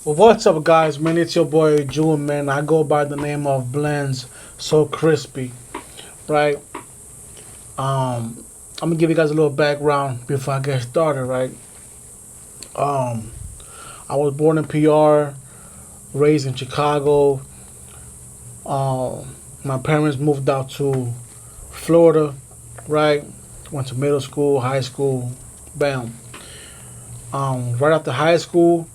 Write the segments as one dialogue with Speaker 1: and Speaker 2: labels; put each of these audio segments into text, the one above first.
Speaker 1: Well, what's up, guys? Man, it's your boy June, man. I go by the name of Blends So Crispy, right? I'm gonna give you guys a little background before I get started, right? Um, I was born in PR, raised in Chicago. My parents moved out to Florida, right? Went to middle school, high school, bam. Right after high school,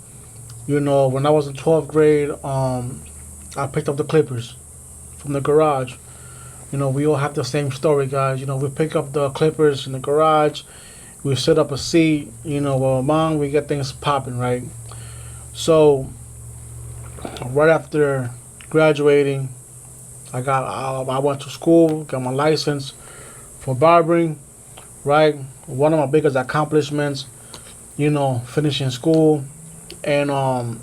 Speaker 1: when I was in 12th grade, I picked up the clippers from the garage. We all have the same story, guys. We pick up the clippers in the garage, we set up a seat, with mom, we get things popping, right? So, right after graduating, I went to school, got my license for barbering, right? One of my biggest accomplishments, finishing school. And I'm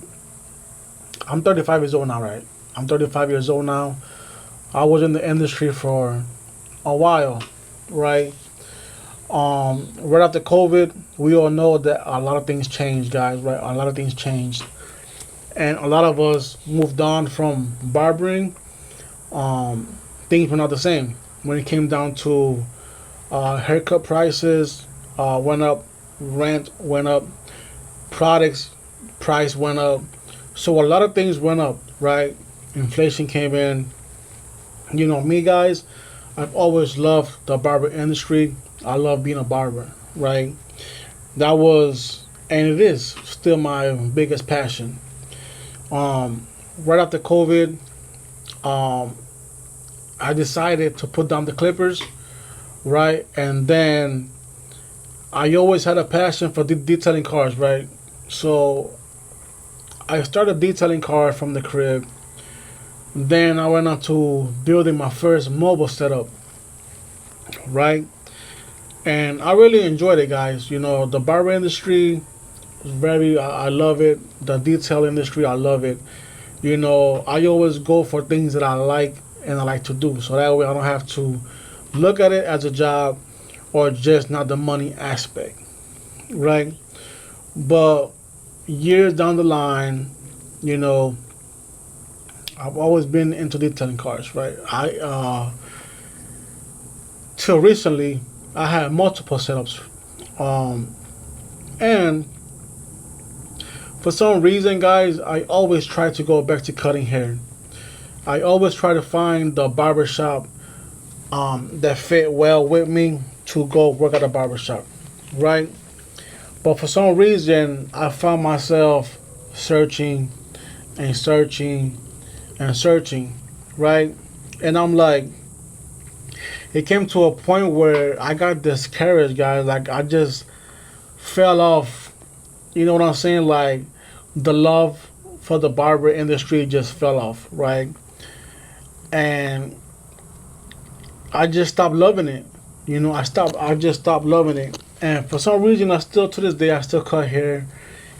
Speaker 1: 35 years old now, right? I'm 35 years old now. I was in the industry for a while, right? Right after COVID, we all know that a lot of things changed, guys, right? A lot of things changed. And a lot of us moved on from barbering. Things were not the same. When it came down to haircut prices, went up, rent went up, products price went up. So a lot of things went up, right? Inflation came in. Me, guys, I've always loved the barber industry. I love being a barber, right? That was, and it is still my biggest passion. Right after COVID, um, I decided to put down the clippers, right? And then I always had a passion for detailing cars, right? So I started detailing cars from the crib. Then I went on to building my first mobile setup, right? And I really enjoyed it, guys. The barber industry is I love it. The detail industry, I love it. I always go for things that I like and I like to do. So that way I don't have to look at it as a job or just not the money aspect, right? But years down the line, you know, I've always been into detailing cars, right? Till recently, I had multiple setups, um, and for some reason, guys, I always try to go back to cutting hair. I always try to find the barbershop that fit well with me to go work at a barbershop, right? But for some reason, I found myself searching and searching and searching, right? And I'm like, it came to a point where I got discouraged, guys. Like, I just fell off. You know what I'm saying? Like, the love for the barber industry just fell off, right? And I just stopped loving it. I just stopped loving it. And for some reason, I still, to this day, I still cut hair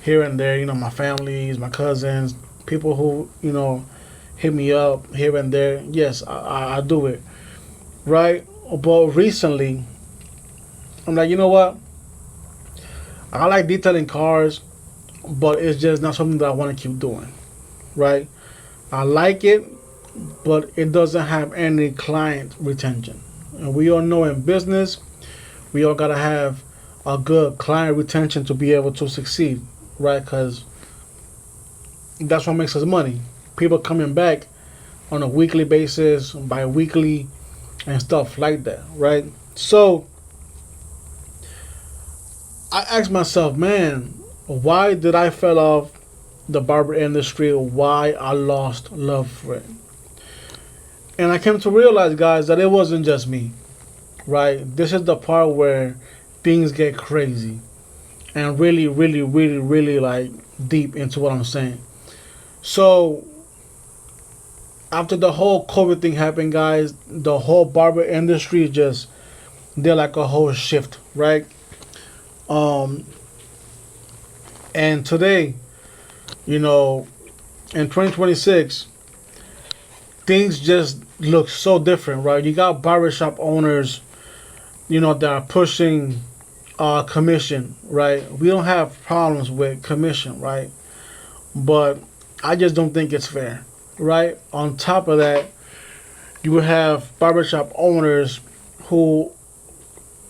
Speaker 1: here and there. My families, my cousins, people who, hit me up here and there. Yes, I do it, right? But recently, I'm like, you know what? I like detailing cars, but it's just not something that I want to keep doing, right? I like it, but it doesn't have any client retention. And we all know in business, we all gotta have a good client retention to be able to succeed, right? Because that's what makes us money. People coming back on a weekly basis, bi-weekly, and stuff like that, right? So I asked myself, man, why did I fell off the barber industry? Why I lost love for it? And I came to realize, guys, that it wasn't just me, right? This is the part where things get crazy and really, really, really, really like deep into what I'm saying. So after the whole COVID thing happened, guys, the whole barber industry just did like a whole shift, right? Um, and today, in 2026, things just look so different, right? You got barbershop owners, that are pushing commission, right? We don't have problems with commission, right? but I just don't think it's fair, right? On top of that, you have barbershop owners who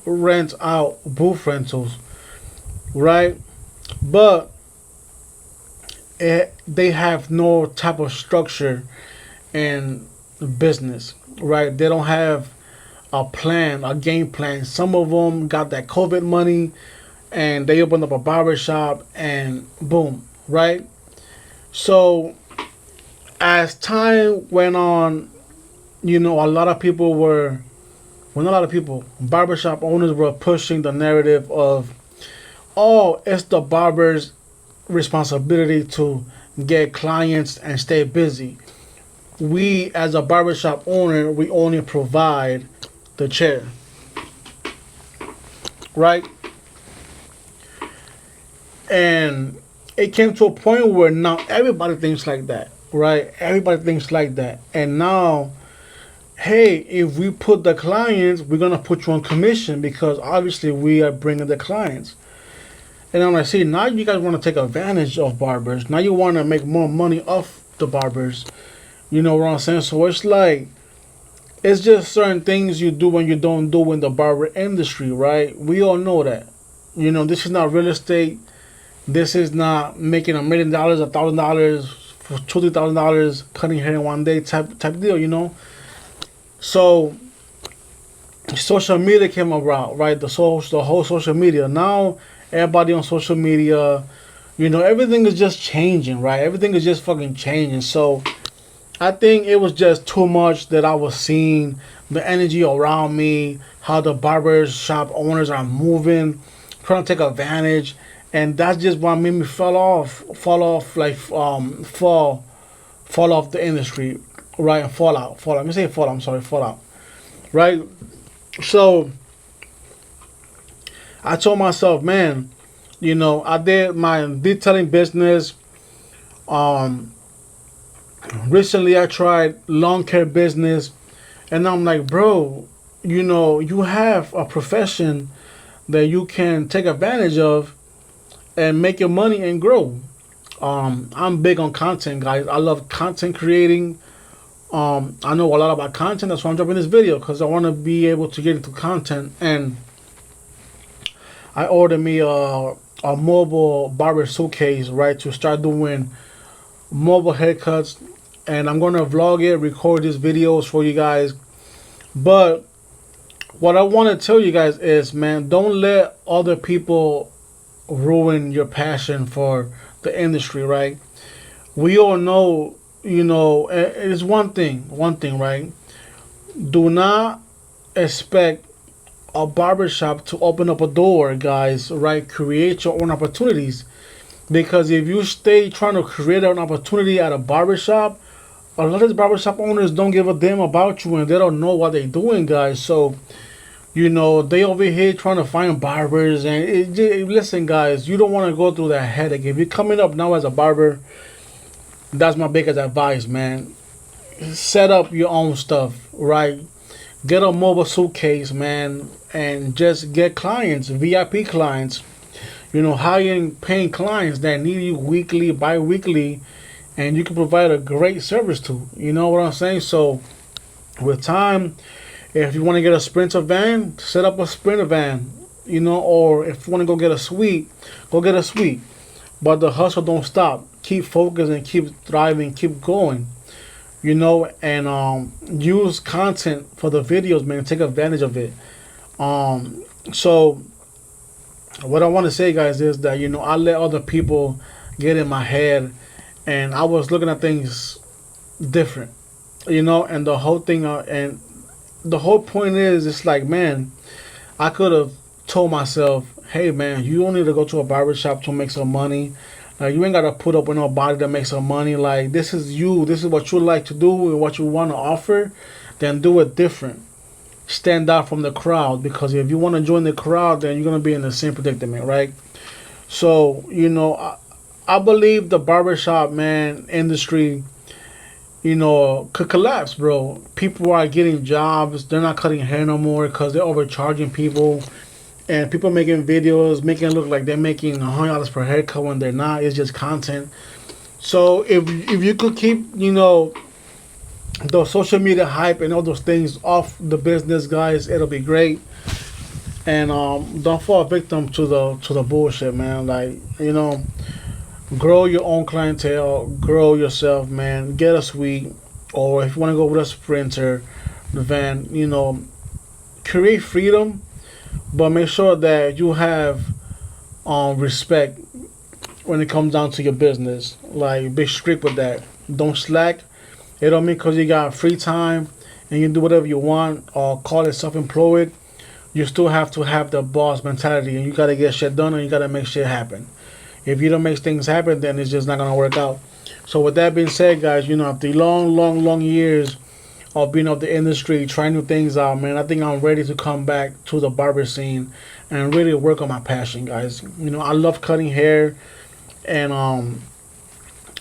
Speaker 1: rent out booth rentals, right? But they have no type of structure in business, right? They don't have a plan, a game plan. Some of them got that COVID money and they opened up a barbershop and boom, right? So as time went on, you know, a lot of people were, well, not a lot of people, barbershop owners were pushing the narrative of, oh, it's the barber's responsibility to get clients and stay busy. We, as a barbershop owner, we only provide the chair, right? And it came to a point where now everybody thinks like that, right? Everybody thinks like that. And now, hey, if we put the clients, we're going to put you on commission because obviously we are bringing the clients. And I'm like, see, now you guys want to take advantage of barbers. Now you want to make more money off the barbers. You know what I'm saying? So it's like, it's just certain things you do and you don't do in the barber industry, right? We all know that. You know, this is not real estate. This is not making $1 million, $1,000, for $2,000, cutting hair in one day type deal, you know? So social media came around, right? The whole social media. Now everybody on social media, you know, everything is just changing, right? Everything is just fucking changing. So I think it was just too much that I was seeing, the energy around me, how the barbershop owners are moving, trying to take advantage, and that's just what made me fall off the industry, right? Fall out. Let me say fall out. I'm sorry, fall out, right? So I told myself, man, you know, I did my detailing business. Recently I tried lawn care business, and I'm like, bro, you know, you have a profession that you can take advantage of and make your money and grow. I'm big on content, guys. I love content creating. I know a lot about content. That's why I'm dropping this video, because I want to be able to get into content. And I ordered me a mobile barber suitcase, right, to start doing mobile haircuts. And I'm going to vlog it, record these videos for you guys. But what I want to tell you guys is, man, don't let other people ruin your passion for the industry, right? We all know, you know, it's one thing, right? Do not expect a barbershop to open up a door, guys, right? Create your own opportunities. Because if you stay trying to create an opportunity at a barbershop, a lot of these barbershop owners don't give a damn about you and they don't know what they're doing, guys. So, you know, they over here trying to find barbers. And listen, guys, you don't want to go through that headache. If you're coming up now as a barber, that's my biggest advice, man. Set up your own stuff, right? Get a mobile suitcase, man, and just get clients, VIP clients. You know, high-end paying clients that need you weekly, bi-weekly, and you can provide a great service to. You know what I'm saying? So with time, if you want to get a Sprinter van, set up a Sprinter van. You know, or if you want to go get a suite, go get a suite. But the hustle don't stop. Keep focusing, keep thriving, keep going. You know, and use content for the videos, man. Take advantage of it. So what I want to say, guys, is that, you know, I let other people get in my head, and I was looking at things different, you know, and the whole thing, and the whole point is, it's like, man, I could have told myself, hey, man, you don't need to go to a barbershop to make some money. You ain't got to put up with nobody that makes some money. Like, this is you. This is what you like to do and what you want to offer. Then do it different. Stand out from the crowd, because if you want to join the crowd, then you're going to be in the same predicament, right? So, you know, I believe the barbershop, man, industry, you know, could collapse, bro. People are getting jobs. They're not cutting hair no more because they're overcharging people. And people making videos, making it look like they're making $100 per haircut when they're not. It's just content. So if you could keep, you know, the social media hype and all those things off the business, guys, it'll be great. And don't fall victim to the bullshit, man. Like, you know, grow your own clientele, grow yourself, man. Get a suite, or if you want to go with a sprinter, then, you know, create freedom, but make sure that you have respect when it comes down to your business. Like, be strict with that. Don't slack. It don't mean because you got free time and you can do whatever you want or call it self-employed. You still have to have the boss mentality, and you gotta get shit done, and you gotta make shit happen. If you don't make things happen, then it's just not gonna work out. So with that being said, guys, you know, after long years of being of the industry, trying new things out, man, I think I'm ready to come back to the barber scene and really work on my passion, guys. You know, I love cutting hair, and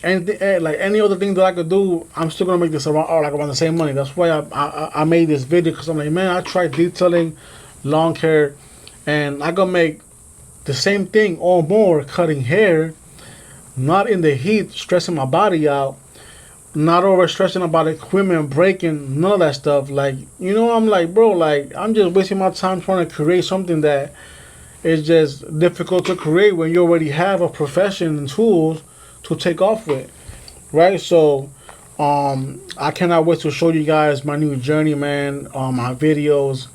Speaker 1: like any other thing that I could do, I'm still gonna make this around the same money. That's why I made this video, because I'm like, man, I tried detailing long hair, and I gonna make the same thing or more cutting hair, not in the heat, stressing my body out, not over stressing about equipment breaking, none of that stuff. Like, you know, I'm like, bro, like, I'm just wasting my time trying to create something that is just difficult to create when you already have a profession and tools to take off with, right? So I cannot wait to show you guys my new journey, man. My videos.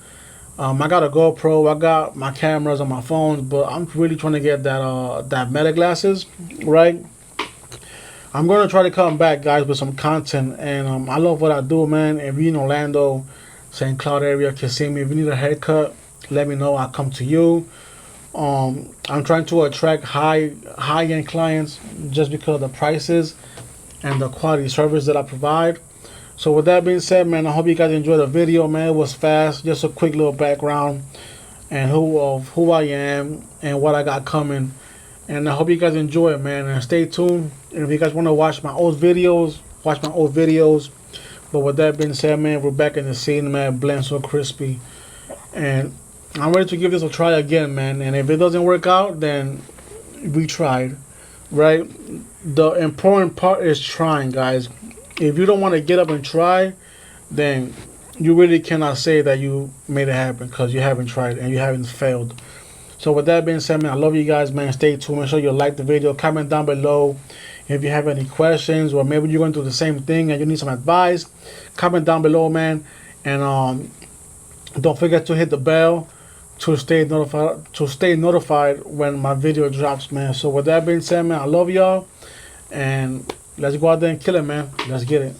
Speaker 1: I got a GoPro, I got my cameras on my phones, but I'm really trying to get that meta glasses, right? I'm gonna try to come back, guys, with some content, and I love what I do, man. If you're in Orlando, St. Cloud area, Kissimmee, if you need a haircut, let me know. I'll come to you. I'm trying to attract high-end clients just because of the prices and the quality service that I provide. So with that being said, man, I hope you guys enjoyed the video, man. It was fast, just a quick little background and who I am and what I got coming. And I hope you guys enjoy it, man. And stay tuned. And if you guys want to watch my old videos, watch my old videos. But with that being said, man, we're back in the scene, man. Blend so crispy, and I'm ready to give this a try again, man. And if it doesn't work out, then we tried, right? The important part is trying, guys. If you don't want to get up and try, then you really cannot say that you made it happen, because you haven't tried and you haven't failed. So with that being said, man, I love you guys, man. Stay tuned. Make sure you like the video. Comment down below if you have any questions, or maybe you're going through the same thing and you need some advice. Comment down below, man. And don't forget to hit the bell to stay notified when my video drops, man. So with that being said, man, I love y'all, and let's go out there and kill it, man. Let's get it.